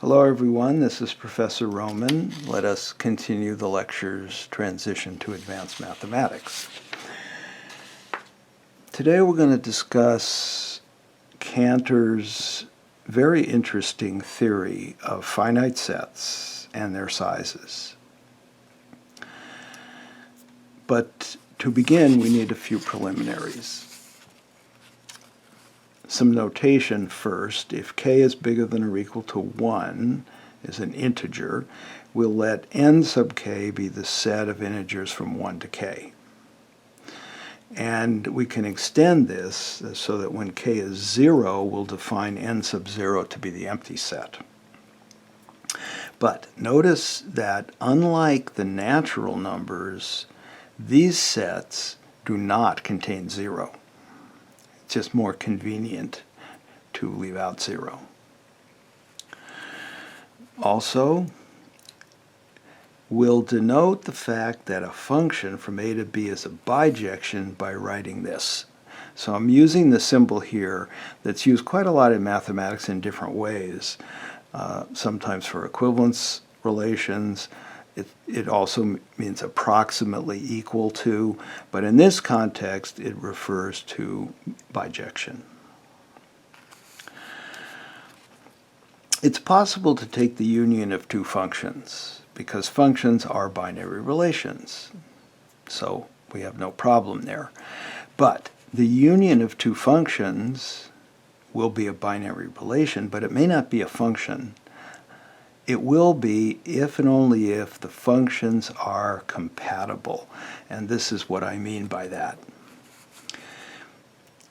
Hello everyone, this is Professor Roman. Let us continue the lecture's transition to advanced mathematics. Today we're going to discuss Cantor's very interesting theory of finite sets and their sizes. But to begin, we need a few preliminaries. Some notation first. If k is bigger than or equal to 1 is an integer, we'll let n sub k be the set of integers from 1 to k. And we can extend this so that when k is 0, we'll define n sub 0 to be the empty set. But notice that unlike the natural numbers, these sets do not contain 0. It's just more convenient to leave out 0. Also, we'll denote the fact that a function from a to b is a bijection by writing this. So I'm using the symbol here that's used quite a lot in mathematics in different ways, sometimes for equivalence relations. It also means approximately equal to, but in this context it refers to bijection. It's possible to take the union of two functions because functions are binary relations, so we have no problem there. But the union of two functions will be a binary relation, but it may not be a function. It will be if and only if the functions are compatible, and this is what I mean by that.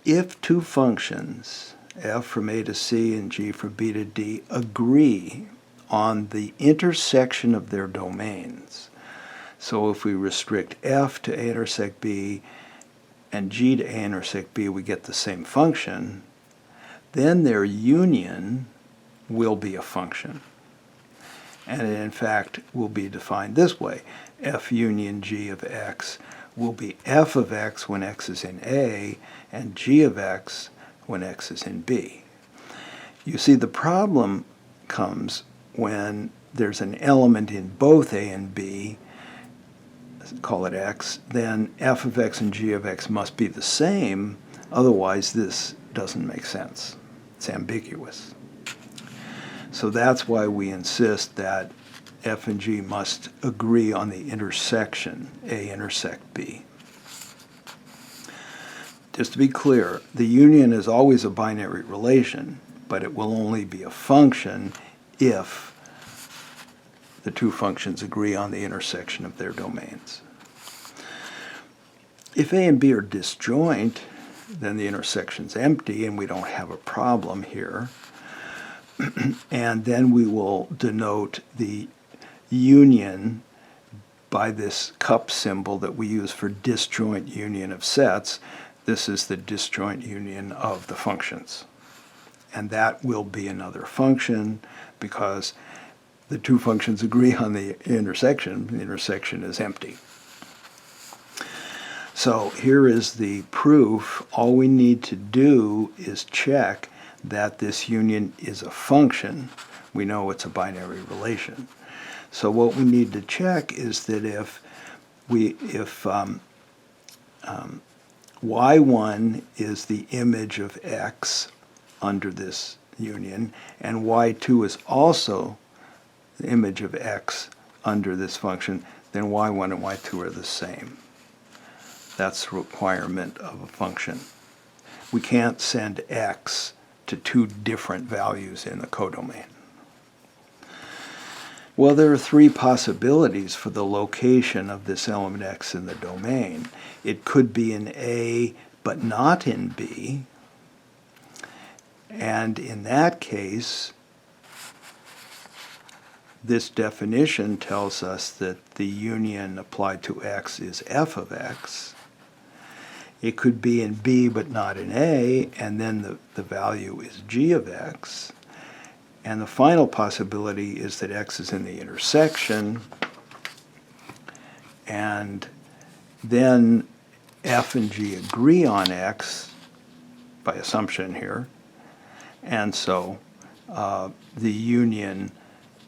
If two functions, f from a to c and g from b to d, agree on the intersection of their domains, so if we restrict f to a intersect b and g to a intersect b, we get the same function, then their union will be a function. And it, in fact, will be defined this way. F union g of x will be f of x when x is in A, and g of x when x is in B. You see, the problem comes when there's an element in both A and B, call it x, then f of x and g of x must be the same, otherwise this doesn't make sense. It's ambiguous. So that's why we insist that f and g must agree on the intersection, A intersect B. Just to be clear, the union is always a binary relation, but it will only be a function if the two functions agree on the intersection of their domains. If A and B are disjoint, then the intersection's empty and we don't have a problem here. And then we will denote the union by this cup symbol that we use for disjoint union of sets. This is the disjoint union of the functions. And that will be another function because the two functions agree on the intersection. The intersection is empty. So here is the proof. All we need to do is check that this union is a function. We know it's a binary relation. So what we need to check is that if y1 is the image of x under this union, and y2 is also the image of x under this function, then y1 and y2 are the same. That's the requirement of a function. We can't send x to two different values in the codomain. Well, there are three possibilities for the location of this element x in the domain. It could be in A but not in B, and in that case, this definition tells us that the union applied to x is f of x. It could be in B but not in A, and then the value is g of x. And the final possibility is that x is in the intersection, and then f and g agree on x, by assumption here, and so the union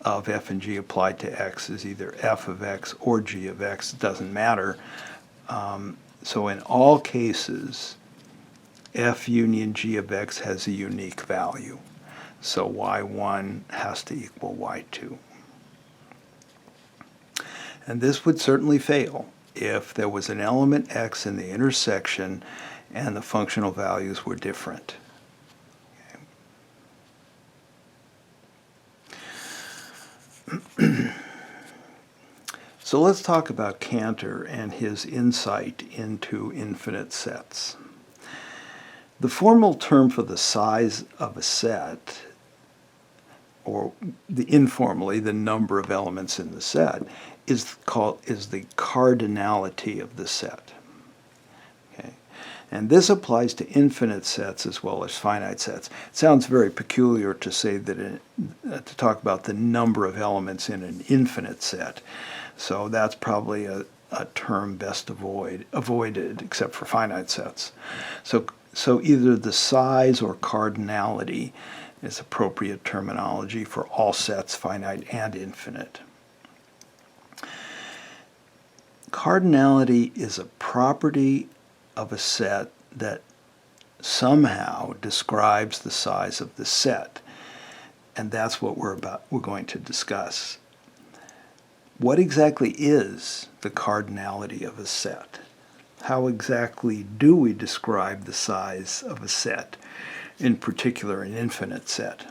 of f and g applied to x is either f of x or g of x. It doesn't matter. So in all cases, f union g of x has a unique value. So y1 has to equal y2. And this would certainly fail if there was an element x in the intersection and the functional values were different. Okay. So let's talk about Cantor and his insight into infinite sets. The formal term for the size of a set, or informally the number of elements in the set, is the cardinality of the set. Okay? And this applies to infinite sets as well as finite sets. It sounds very peculiar to say that to talk about the number of elements in an infinite set. So that's probably a term best avoided, except for finite sets. So either the size or cardinality is appropriate terminology for all sets, finite and infinite. Cardinality is a property of a set that somehow describes the size of the set, and that's what we're going to discuss. What exactly is the cardinality of a set? How exactly do we describe the size of a set, in particular an infinite set?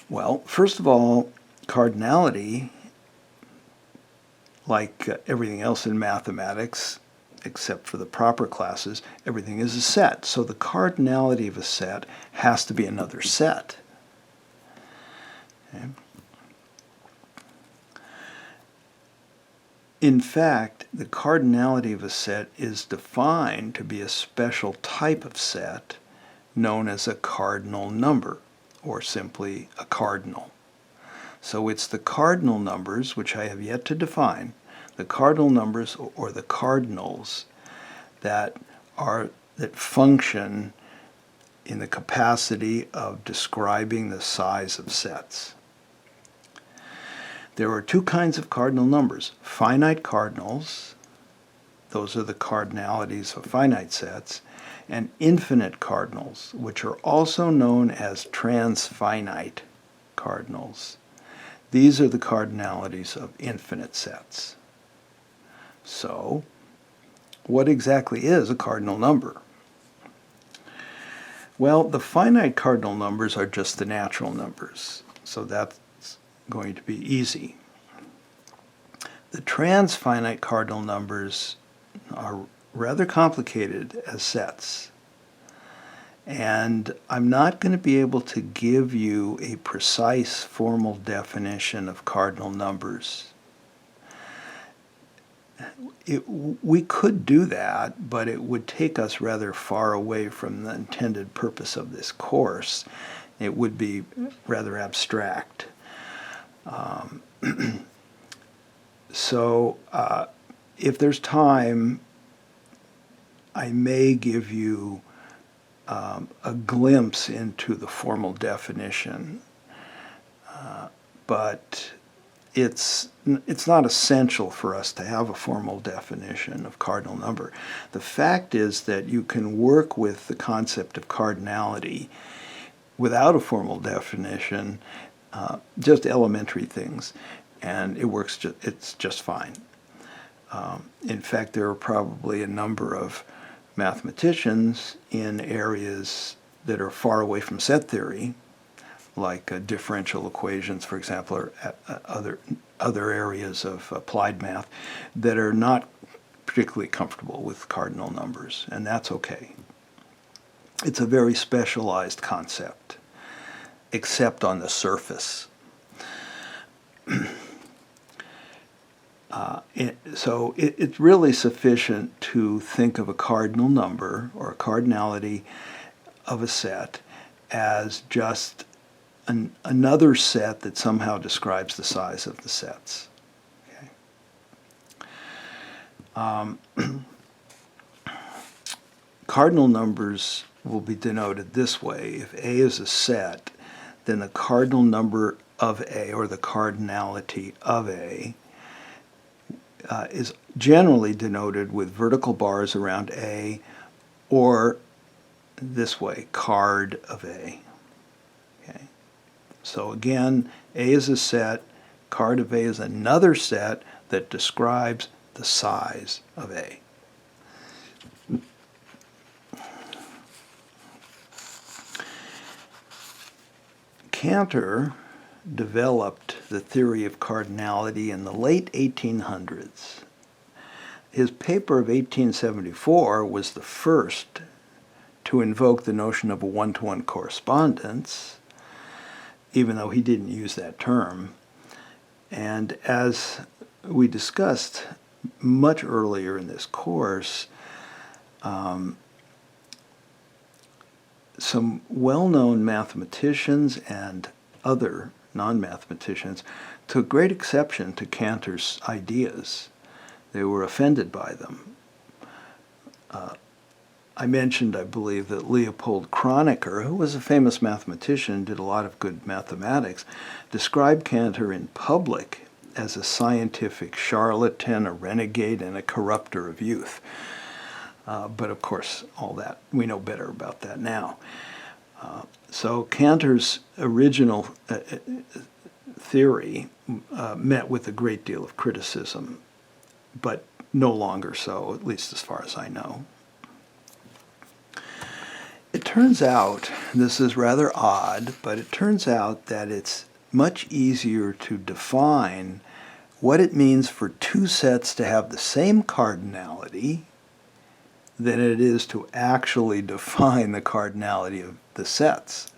Well, first of all, cardinality, like everything else in mathematics, except for the proper classes, everything is a set. So the cardinality of a set has to be another set. Okay. In fact, the cardinality of a set is defined to be a special type of set known as a cardinal number, or simply a cardinal. So it's the cardinal numbers, which I have yet to define, the cardinal numbers or the cardinals that function in the capacity of describing the size of sets. There are two kinds of cardinal numbers. Finite cardinals, those are the cardinalities of finite sets, and infinite cardinals, which are also known as transfinite cardinals. These are the cardinalities of infinite sets. So, what exactly is a cardinal number? Well, the finite cardinal numbers are just the natural numbers, so that's going to be easy. The transfinite cardinal numbers are rather complicated as sets, and I'm not going to be able to give you a precise formal definition of cardinal numbers. We could do that, but it would take us rather far away from the intended purpose of this course. It would be rather abstract. So if there's time, I may give you a glimpse into the formal definition, but it's not essential for us to have a formal definition of cardinal number. The fact is that you can work with the concept of cardinality without a formal definition, just elementary things, and it works. It's just fine. In fact, there are probably a number of mathematicians in areas that are far away from set theory, like differential equations, for example, or other areas of applied math, that are not particularly comfortable with cardinal numbers, and that's okay. It's a very specialized concept, except on the surface. So it's really sufficient to think of a cardinal number or a cardinality of a set as just another set that somehow describes the size of the sets. Okay. Cardinal numbers will be denoted this way. If A is a set, then the cardinal number of A, or the cardinality of A, is generally denoted with vertical bars around A, or this way, card of A. Okay. So again, A is a set, card of A is another set that describes the size of A. Cantor developed the theory of cardinality in the late 1800s. His paper of 1874 was the first to invoke the notion of a one-to-one correspondence, even though he didn't use that term. And as we discussed much earlier in this course, some well-known mathematicians and other non-mathematicians took great exception to Cantor's ideas. They were offended by them. I mentioned, I believe, that Leopold Kronecker, who was a famous mathematician, did a lot of good mathematics, described Cantor in public as a scientific charlatan, a renegade, and a corrupter of youth. But of course, all that, we know better about that now. So Cantor's original theory met with a great deal of criticism, but no longer so, at least as far as I know. It turns out, this is rather odd, but it turns out that it's much easier to define what it means for two sets to have the same cardinality than it is to actually define the cardinality of the sets.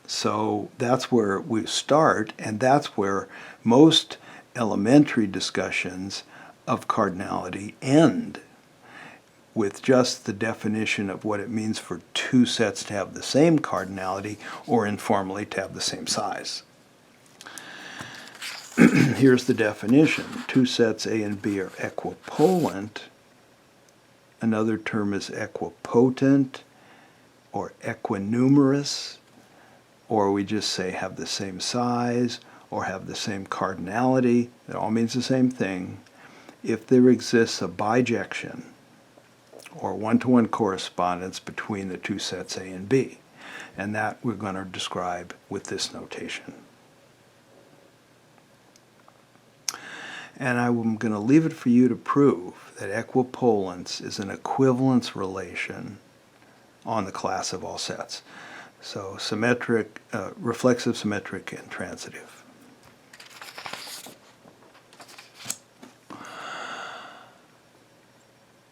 So that's where we start, and that's where most elementary discussions of cardinality end, with just the definition of what it means for two sets to have the same cardinality, or informally to have the same size. Here's the definition. Two sets A and B are equipotent. Another term is equipotent or equinumerous, or we just say have the same size or have the same cardinality. It all means the same thing. If there exists a bijection, or one-to-one correspondence between the two sets A and B. And that we're going to describe with this notation. And I'm going to leave it for you to prove that equivalence is an equivalence relation on the class of all sets. So symmetric, reflexive, symmetric, and transitive.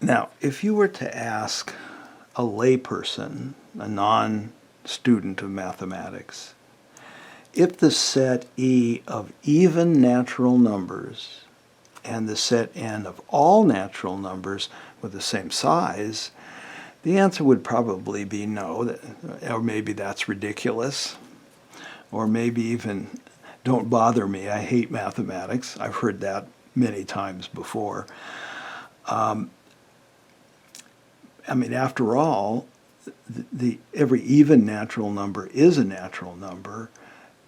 Now, if you were to ask a layperson, a non-student of mathematics, if the set E of even natural numbers and the set N of all natural numbers with the same size, the answer would probably be no, or maybe that's ridiculous, or maybe even don't bother me, I hate mathematics. I've heard that many times before. I mean, after all, every even natural number is a natural number,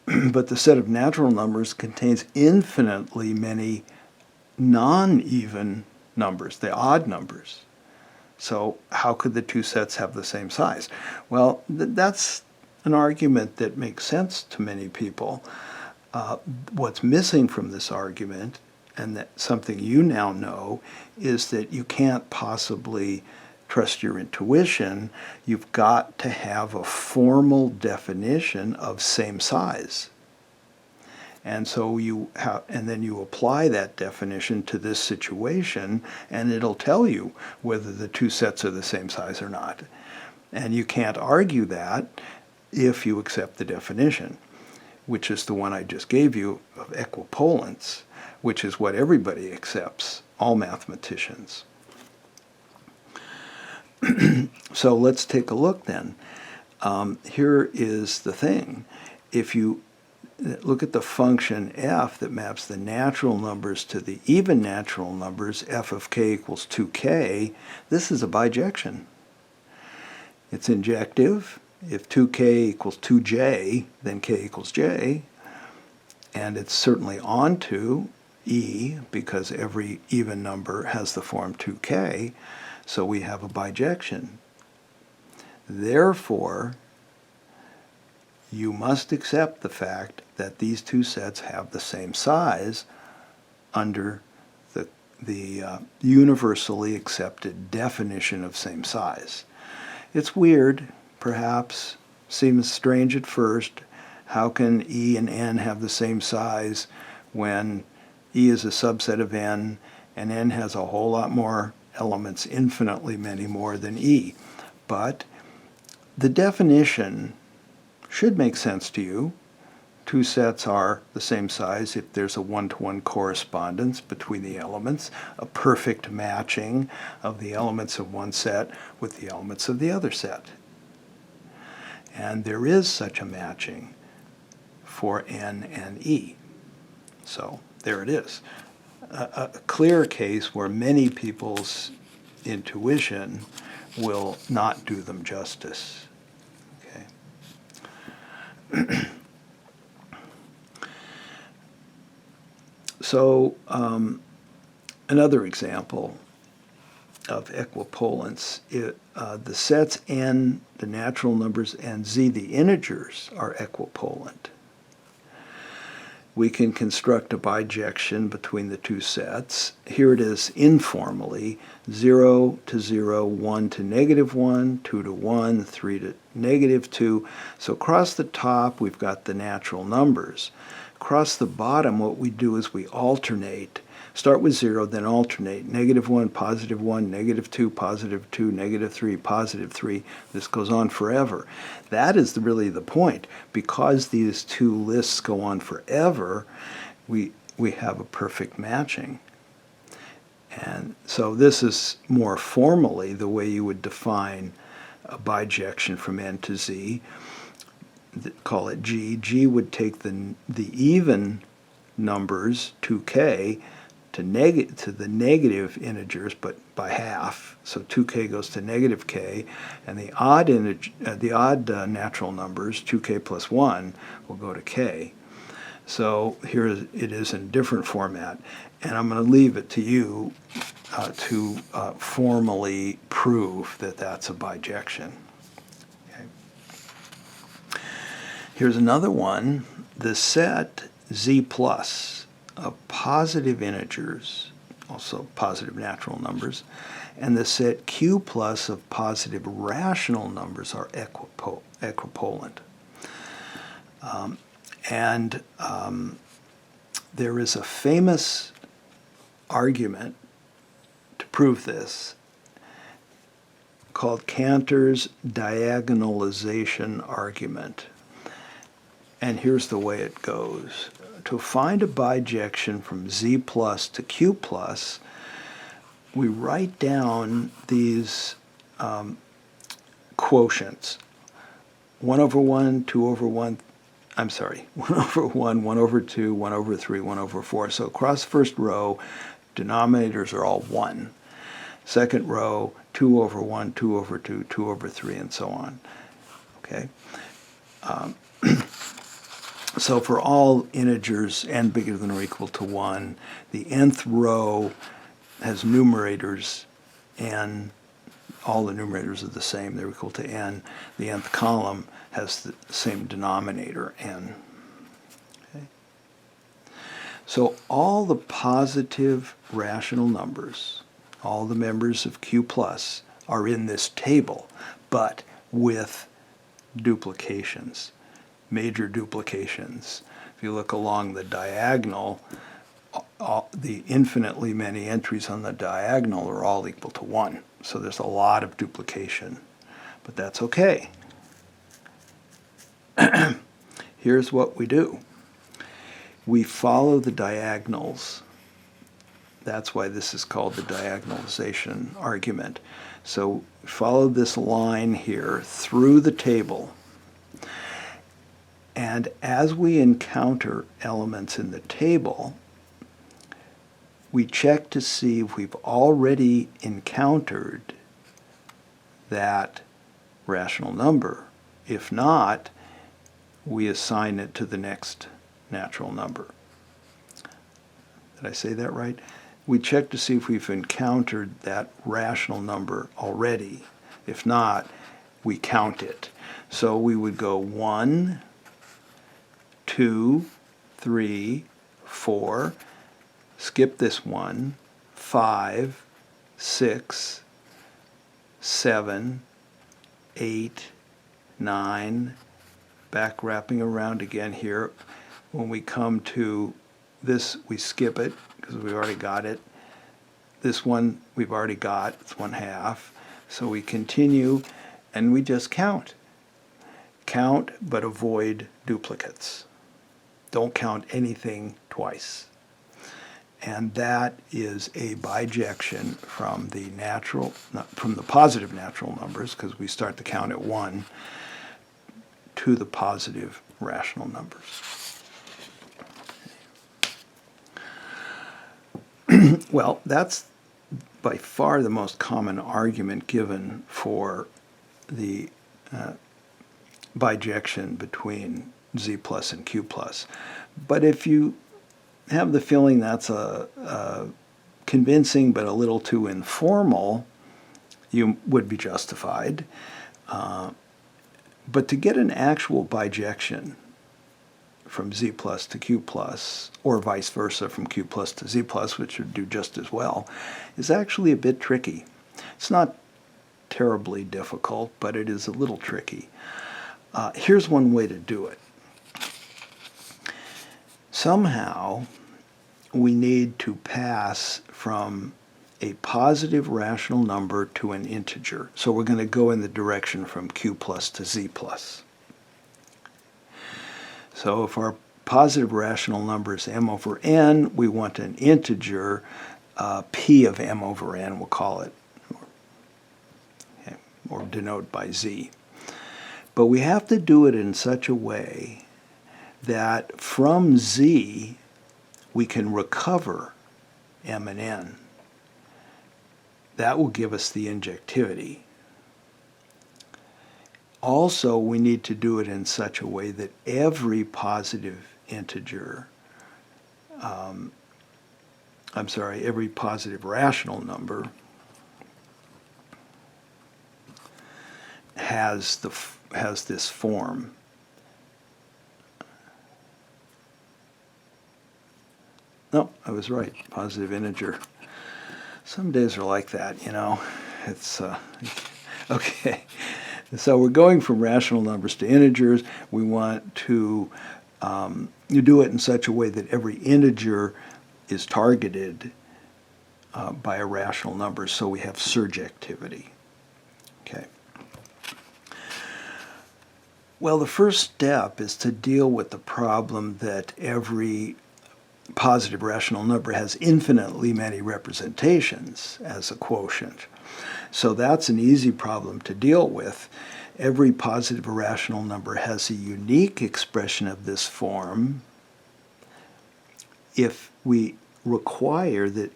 but the set of natural numbers contains infinitely many non-even numbers, the odd numbers. So how could the two sets have the same size? Well, that's an argument that makes sense to many people. What's missing from this argument, and that something you now know, is that you can't possibly trust your intuition. You've got to have a formal definition of same size. And so and then you apply that definition to this situation, and it'll tell you whether the two sets are the same size or not. And you can't argue that if you accept the definition, which is the one I just gave you of equipollence, which is what everybody accepts, all mathematicians. So let's take a look then. Here is the thing. If you look at the function f that maps the natural numbers to the even natural numbers, f of k equals 2k, this is a bijection. It's injective, If 2k equals 2j, then k equals j, and it's certainly onto E because every even number has the form 2k, so we have a bijection. Therefore, you must accept the fact that these two sets have the same size under the universally accepted definition of same size. It's weird, perhaps, seems strange at first. How can E and N have the same size when E is a subset of N and N has a whole lot more elements, infinitely many more than E? But the definition should make sense to you. Two sets are the same size if there's a one-to-one correspondence between the elements, a perfect matching of the elements of one set with the elements of the other set. And there is such a matching for N and E. So there it is. A clear case where many people's intuition will not do them justice. Okay. So another example of equipolence, the sets N, the natural numbers, and Z, the integers, are equipolant. We can construct a bijection between the two sets. Here it is informally: 0 to 0, 1 to -1, 2 to 1, 3 to -2. So across the top, we've got the natural numbers. Across the bottom, what we do is we alternate. Start with 0, then alternate. -1, +1, -2, +2, -3, +3. This goes on forever. That is really the point. Because these two lists go on forever, we have a perfect matching. And so this is more formally the way you would define a bijection from N to Z. Call it G. G would take the even numbers, 2k, to the negative integers, but by half. So 2k goes to -k, and the odd natural numbers, 2k plus 1, will go to k. So here it is in a different format, and I'm going to leave it to you to formally prove that that's a bijection. Here's another one. The set Z plus of positive integers, also positive natural numbers, and the set Q plus of positive rational numbers are equipolant. There is a famous argument to prove this called Cantor's diagonalization argument. And here's the way it goes. To find a bijection from Z plus to Q plus, we write down these quotients. 1/1, 2/1, 1/1, 1/2, 1/3, 1/4. So across the first row, denominators are all 1. Second row, 2/1, 2/2, 2/3, and so on. Okay? So for all integers n bigger than or equal to 1, the nth row has numerators n. All the numerators are the same. They're equal to n. The nth column has the same denominator, n. Okay. So all the positive rational numbers, all the members of Q plus, are in this table, but with duplications. Major duplications. If you look along the diagonal, the infinitely many entries on the diagonal are all equal to 1. So there's a lot of duplication, but that's okay. Here's what we do. We follow the diagonals. That's why this is called the diagonalization argument. So follow this line here through the table. And as we encounter elements in the table, we check to see if we've already encountered that rational number If not, we assign it to the next natural number. Did I say that right? We check to see if we've encountered that rational number already. If not, we count it. So we would go 1, 2, 3, 4, skip this 1, 5, 6, 7, 8, 9, back wrapping around again here. When we come to this, we skip it because we've already got it. This one we've already got, it's 1/2. So we continue and we just count. Count but avoid duplicates. Don't count anything twice. And that is a bijection from the positive natural numbers, because we start the count at 1, to the positive rational numbers. Well, that's by far the most common argument given for the bijection between z plus and q plus. But if you have the feeling that's a convincing but a little too informal, you would be justified. But to get an actual bijection from z plus to q plus, or vice versa from q plus to z plus, which would do just as well, is actually a bit tricky. It's not terribly difficult, but it is a little tricky. Here's one way to do it. Somehow, we need to pass from a positive rational number to an integer. So we're going to go in the direction from q plus to z plus. So if our positive rational number is m over n, we want an integer, p of m over n, we'll call it, or denote by z. But we have to do it in such a way that from z we can recover m and n. That will give us the injectivity. Also, we need to do it in such a way that every positive integer, every positive rational number has this form. No, I was right. Positive integer. Some days are like that, you know. It's okay. So we're going from rational numbers to integers. We want to do it in such a way that every integer is targeted by a rational number, so we have surjectivity. Okay. Well, the first step is to deal with the problem that every positive rational number has infinitely many representations as a quotient. So that's an easy problem to deal with. Every positive rational number has a unique expression of this form if we require that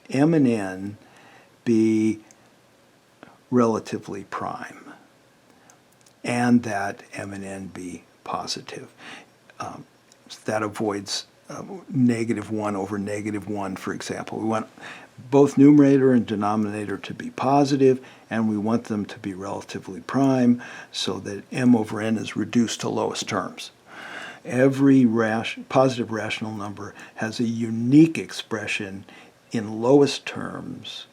m and n be relatively prime and that m and n be positive. That avoids -1 over -1, for example. We want both numerator and denominator to be positive, and we want them to be relatively prime so that m over n is reduced to lowest terms. Every positive rational number has a unique expression in lowest terms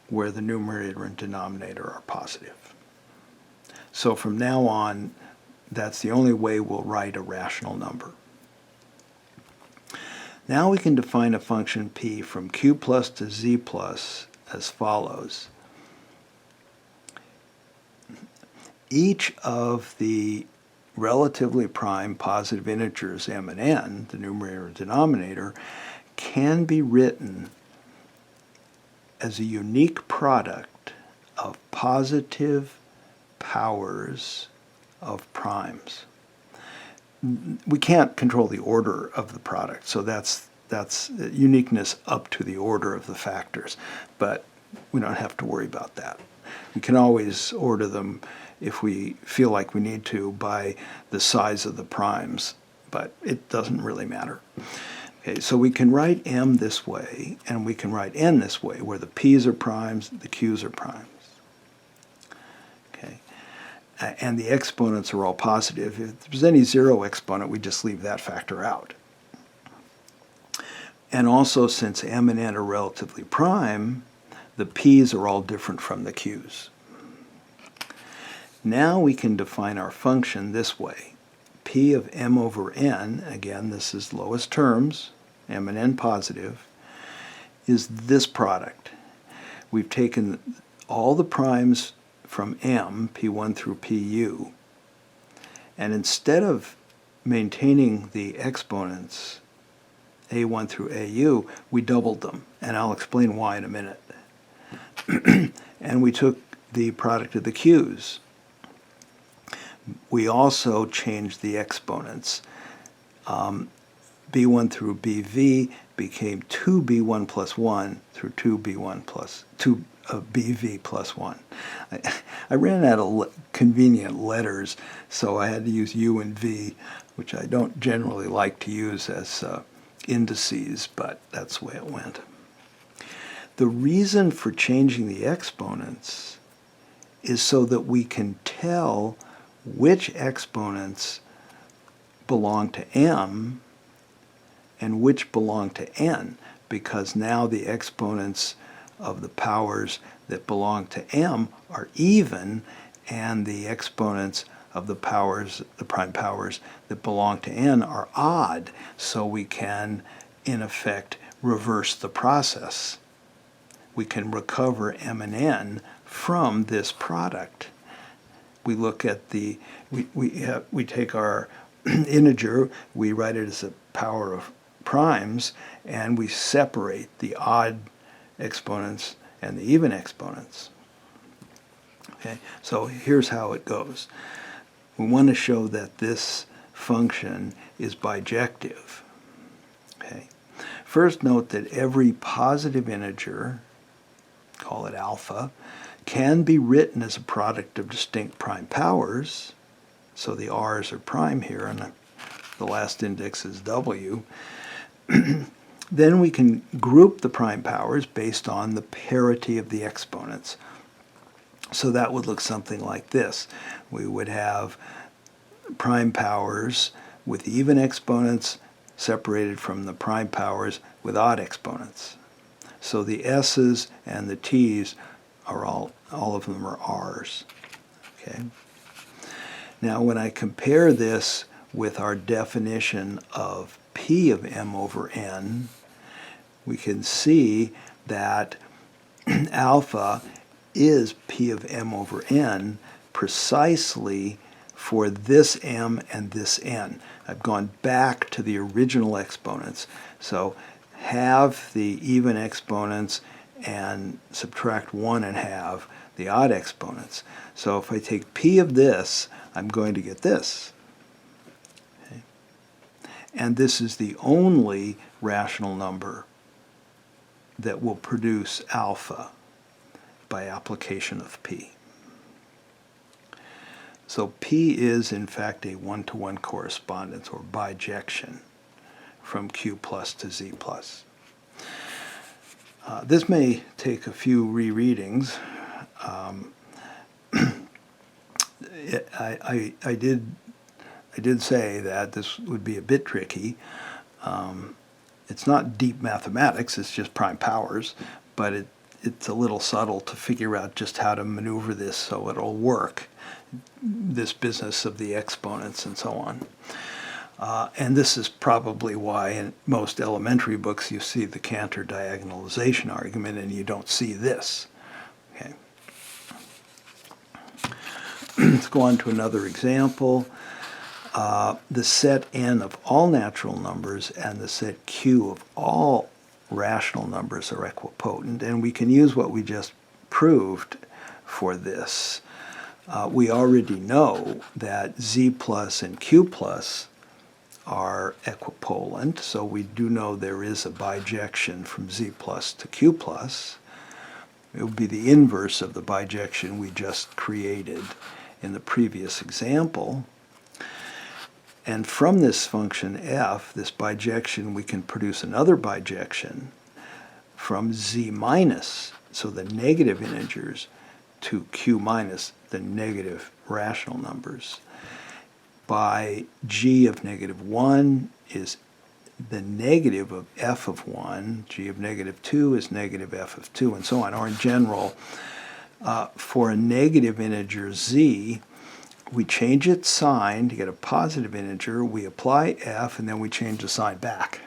where the numerator and denominator are positive. So from now on, that's the only way we'll write a rational number. Now we can define a function p from q plus to z plus as follows. Each of the relatively prime positive integers m and n, the numerator and denominator, can be written as a unique product of positive powers of primes. We can't control the order of the product, so that's uniqueness up to the order of the factors, but we don't have to worry about that. We can always order them if we feel like we need to, by the size of the primes, but it doesn't really matter. Okay, so we can write m this way, and we can write n this way, where the p's are primes, the q's are primes. Okay, and the exponents are all positive. If there's any zero exponent, we just leave that factor out. And also, since m and n are relatively prime, the p's are all different from the q's. Now we can define our function this way. P of m over n, again this is lowest terms, m and n positive, is this product. We've taken all the primes from m, p1 through pu, and instead of maintaining the exponents a1 through au, we doubled them, and I'll explain why in a minute. And we took the product of the q's. We also changed the exponents. b1 through bv became 2b1 plus 1 through 2b1 plus 2bv plus 1. I ran out of convenient letters, so I had to use u and v, which I don't generally like to use as indices, but that's the way it went. The reason for changing the exponents is so that we can tell which exponents belong to m and which belong to n, because now the exponents of the powers that belong to m are even, and the exponents of the powers, the prime powers that belong to n, are odd, so we can, in effect, reverse the process. We can recover m and n from this product. We look at the, we take our integer, we write it as a power of primes, and we separate the odd exponents and the even exponents. Okay, so here's how it goes. We want to show that this function is bijective. Okay. First, note that every positive integer, call it alpha, can be written as a product of distinct prime powers. So the r's are prime here, and the last index is w. Then we can group the prime powers based on the parity of the exponents. So that would look something like this. We would have prime powers with even exponents separated from the prime powers with odd exponents. So the s's and the t's are all of them are r's. Okay. Now when I compare this with our definition of p of m over n, we can see that alpha is p of m over n precisely for this m and this n. I've gone back to the original exponents. So halve the even exponents and subtract 1 and halve the odd exponents. So if I take p of this, I'm going to get this. Okay. And this is the only rational number that will produce alpha by application of p. So p is in fact a one-to-one correspondence, or bijection, from q plus to z plus. This may take a few rereadings. I did say that this would be a bit tricky. It's not deep mathematics, it's just prime powers, but it's a little subtle to figure out just how to maneuver this so it'll work, this business of the exponents and so on. And this is probably why in most elementary books you see the Cantor diagonalization argument and you don't see this. Okay. Let's go on to another example. The set n of all natural numbers and the set q of all rational numbers are equipotent, and we can use what we just proved for this. We already know that z plus and q plus are equipotent, so we do know there is a bijection from z plus to q plus. It would be the inverse of the bijection we just created, in the previous example. And from this function f, this bijection, we can produce another bijection from z minus, so the negative integers, to q minus, the negative rational numbers, by g of negative 1 is the negative of f of 1, g of negative 2 is negative f of 2, and so on. Or in general, for a negative integer z, we change its sign to get a positive integer, we apply f, and then we change the sign back,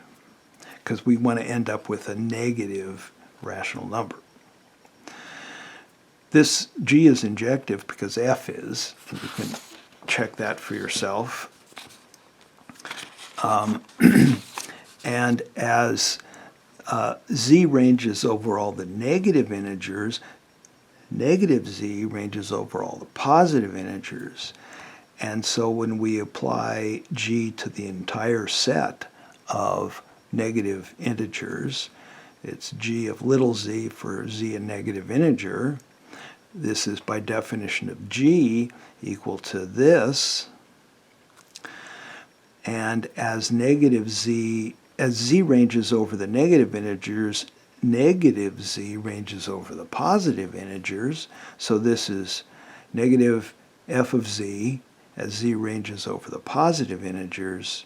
because we want to end up with a negative rational number. This g is injective because f is, and you can check that for yourself. And as z ranges over all the negative integers, negative z ranges over all the positive integers. And so when we apply g to the entire set of negative integers, it's g of little z for z a negative integer. This is by definition of g equal to this. And as z ranges over the negative integers, negative z ranges over the positive integers. So this is negative f of z as z ranges over the positive integers.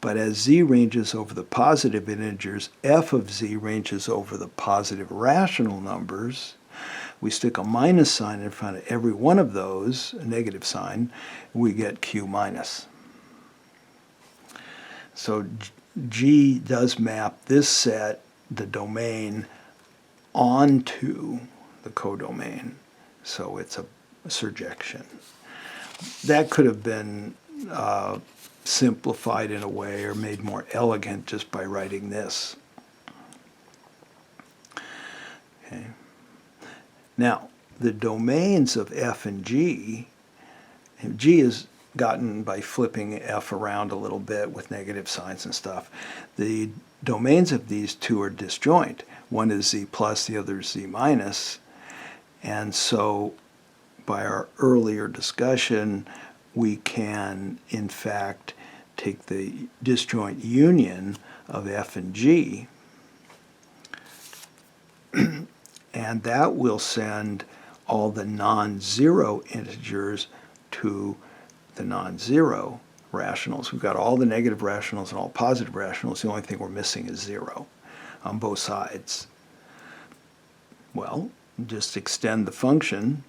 But as z ranges over the positive integers, f of z ranges over the positive rational numbers. We stick a minus sign in front of every one of those, a negative sign, we get q minus. So g does map this set, the domain, onto the codomain. So it's a surjection. That could have been simplified in a way or made more elegant just by writing this. Okay. Now, the domains of f and g is gotten by flipping f around a little bit with negative signs and stuff. The domains of these two are disjoint. One is z plus, the other is z minus. And so by our earlier discussion, we can, in fact, take the disjoint union of f and g, and that will send all the non-zero integers to the non-zero rationals. We've got all the negative rationals and all positive rationals. The only thing we're missing is 0 on both sides. Well, just extend the function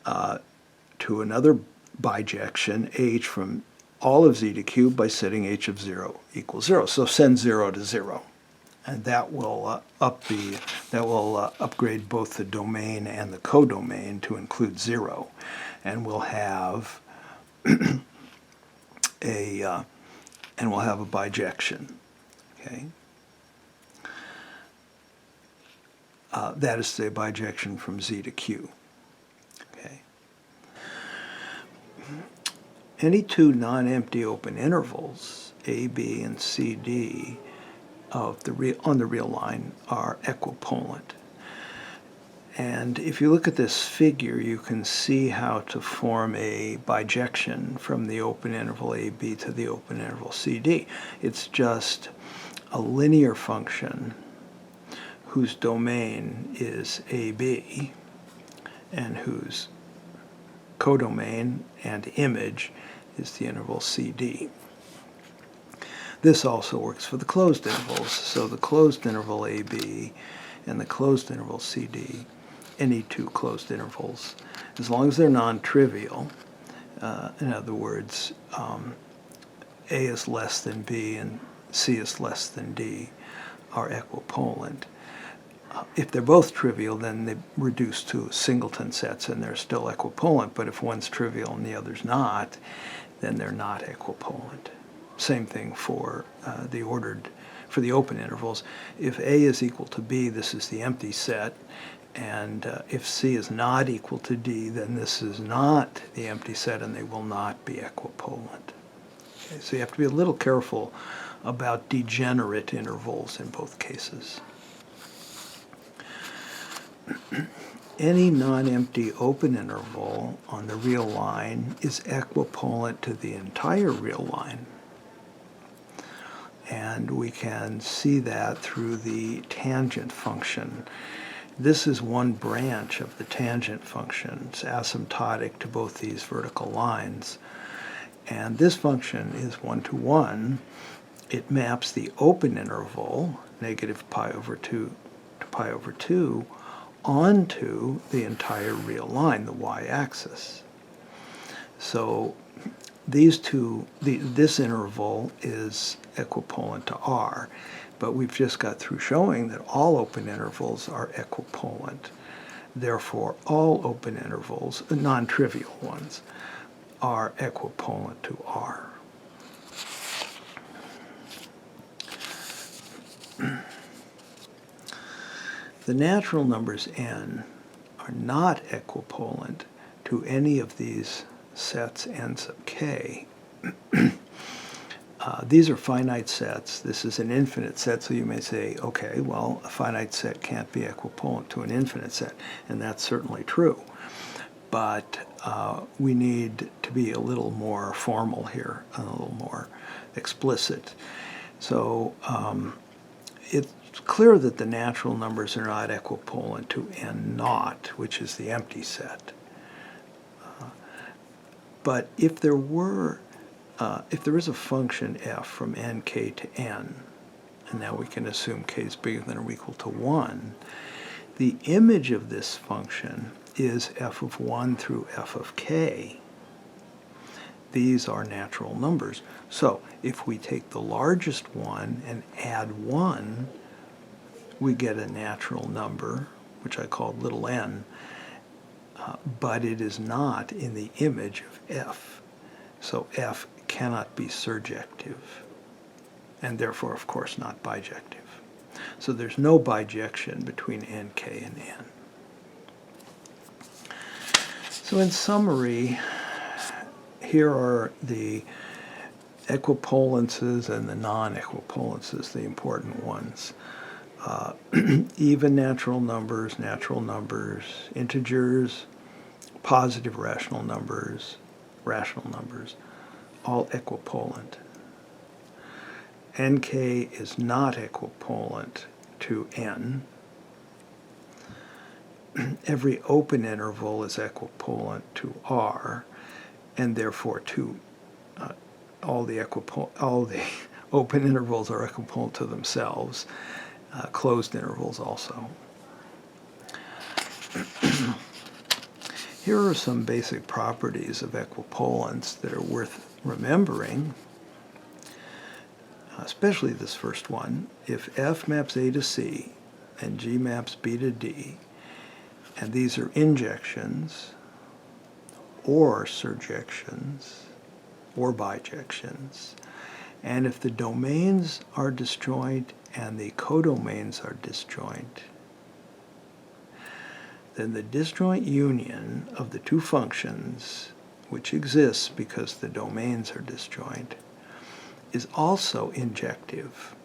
to another bijection, h from all of z to q, by setting h of 0 equals 0. So send 0 to 0. And that will upgrade both the domain and the codomain to include 0. And we'll have a bijection. Okay. That is the bijection from z to q. Okay. Any two non-empty open intervals, a, b, and c, d, on the real line are equipotent. And if you look at this figure, you can see how to form a bijection from the open interval AB to the open interval CD. It's just a linear function whose domain is AB and whose codomain and image is the interval CD. This also works for the closed intervals. So the closed interval AB and the closed interval CD, any two closed intervals, as long as they're non-trivial, in other words, A is less than B and C is less than D, are equipotent. If they're both trivial, then they reduce to singleton sets and they're still equipotent, but if one's trivial and the other's not, then they're not equipotent. Same thing for the open intervals. If A is equal to B, this is the empty set, and if C is not equal to D, then this is not the empty set, and they will not be equipotent. Okay, so you have to be a little careful about degenerate intervals in both cases. any non-empty open interval on the real line is equipolant to the entire real line. And we can see that through the tangent function. This is one branch of the tangent function. It's asymptotic to both these vertical lines. And this function is 1-to-1. It maps the open interval, negative pi over 2 to pi over 2, onto the entire real line, the y-axis. So these two, this interval is equipolant to r, but we've just got through showing that all open intervals are equipolant. Therefore, all open intervals, non-trivial ones, are equipolant to r. The natural numbers n are not equipolant to any of these sets n sub k. These are finite sets. This is an infinite set, so you may say, okay, well, a finite set can't be equipolant to an infinite set, and that's certainly true. But we need to be a little more formal here, a little more explicit. So it's clear that the natural numbers are not equipolant to n naught, which is the empty set. But if there is a function f from nk to n, and now we can assume k is bigger than or equal to 1, the image of this function is f of 1 through f of k. These are natural numbers. So if we take the largest one and add 1, we get a natural number, which I called little n, but it is not in the image of f. So f cannot be surjective, and therefore, of course, not bijective. So there's no bijection between nk and n. So in summary, here are the equipolences and the non-equipolences, the important ones. Even natural numbers, integers, positive rational numbers, all equipolant. Nk is not equipolant to n. Every open interval is equipolant to r, and therefore to all the open intervals are equipolant to themselves. Closed intervals also. Here are some basic properties of equipolency that are worth remembering, especially this first one. If f maps a to c and g maps b to d, and these are injections or surjections or bijections, and if the domains are disjoint and the codomains are disjoint, then the disjoint union of the two functions, which exists because the domains are disjoint, is also injective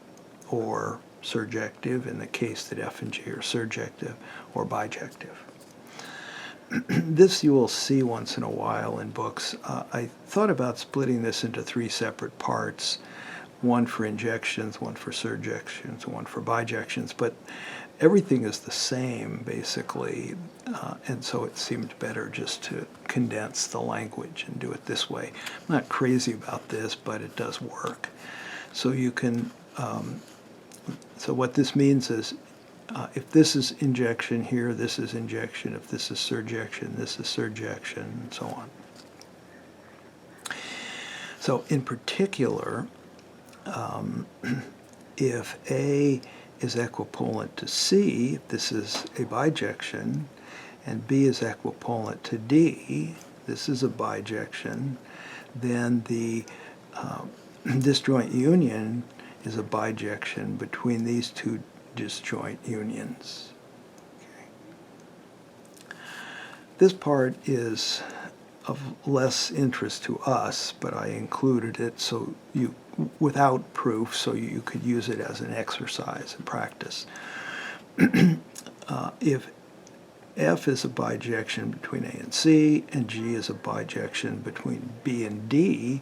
or surjective in the case that f and g are surjective, or bijective. This you will see once in a while in books. I thought about splitting this into 3 separate parts, one for injections, one for surjections, one for bijections, but everything is the same basically, and so it seemed better just to condense the language and do it this way. I'm not crazy about this, but it does work. So you can, so what this means is, if this is injection here, this is injection. If this is surjection, this is surjection, and so on. So in particular, if A is equipolant to C, this is a bijection, and B is equipolant to D, this is a bijection, then the disjoint union is a bijection between these two disjoint unions. Okay. This part is of less interest to us, but I included it so you, without proof, so you could use it as an exercise in practice. If F is a bijection between A and C, and G is a bijection between B and D,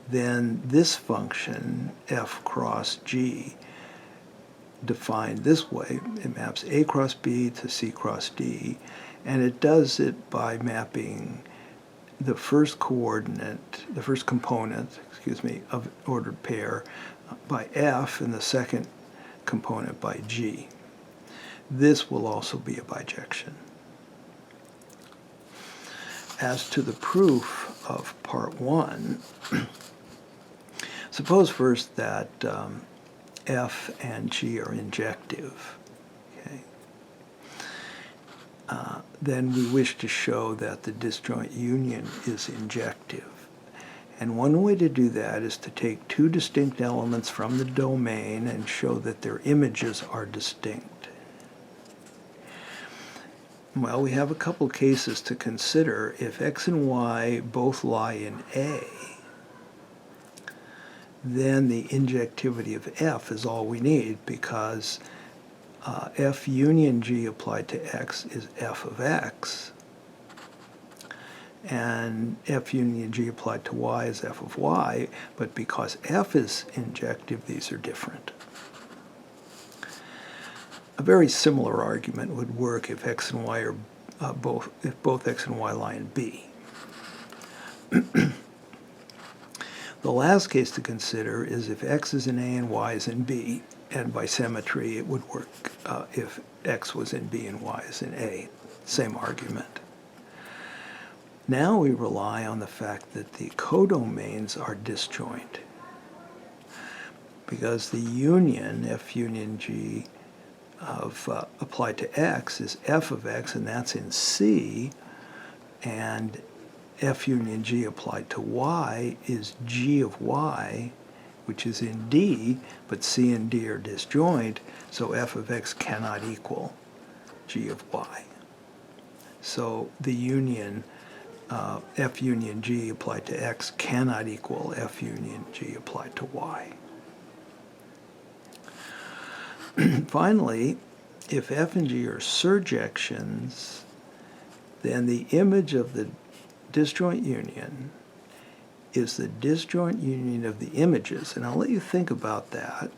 then this function, F cross G, defined this way, it maps A cross B to C cross D, and it does it by mapping the first coordinate, the first component, of an ordered pair by F and the second component by G. This will also be a bijection. As to the proof of part 1, suppose first that F and G are injective. Okay. Then we wish to show that the disjoint union is injective. And one way to do that is to take two distinct elements from the domain and show that their images are distinct. Well, we have a couple cases to consider. If X and Y both lie in A, then the injectivity of F is all we need, because F union G applied to X is F of X, and F union G applied to Y is F of Y, but because F is injective, these are different. A very similar argument would work if X and Y are if both X and Y lie in B. The last case to consider is if X is in A and Y is in B, and by symmetry it would work if X was in B and Y is in A. Same argument. Now we rely on the fact that the codomains are disjoint, because the union, F union G, of applied to X is F of X, and that's in C, and F union G applied to Y is G of Y, which is in D, but C and D are disjoint, so F of X cannot equal G of Y. So the union F union G applied to X cannot equal F union G applied to Y. Finally, if F and G are surjections, then the image of the disjoint union is the disjoint union of the images. And I'll let you think about that.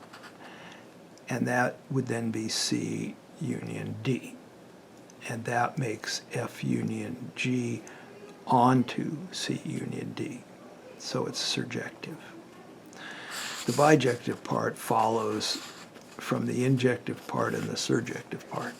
And that would then be C union D. And that makes F union G onto C union D. So it's surjective. The bijective part follows from the injective part and the surjective part.